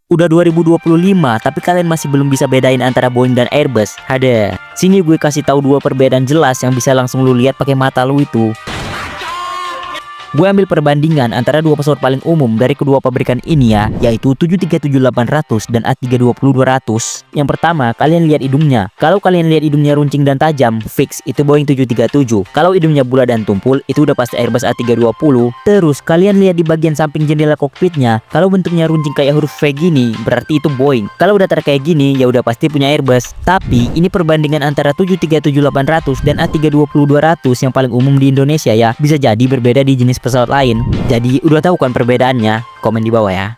Udah 2025, tapi kalian masih belum bisa bedain antara Boeing dan Airbus. Ada. Sini gue kasih tahu dua perbedaan jelas yang bisa langsung lu lihat pakai mata lu itu. Gue ambil perbandingan antara dua pesawat paling umum dari kedua pabrikan ini ya, yaitu 737-800 dan A320-200. Yang pertama, kalian lihat hidungnya. Kalau kalian lihat hidungnya runcing dan tajam, fix itu Boeing 737. Kalau hidungnya bulat dan tumpul, itu udah pasti Airbus A320. Terus kalian lihat di bagian samping jendela kokpitnya, kalau bentuknya runcing kayak huruf V gini, berarti itu Boeing. Kalau udah kayak gini, ya udah pasti punya Airbus. Tapi ini perbandingan antara 737-800 dan A320-200 yang paling umum di Indonesia ya, bisa jadi berbeda di jenis pesawat lain. Jadi udah tahu kan perbedaannya? Komen di bawah ya.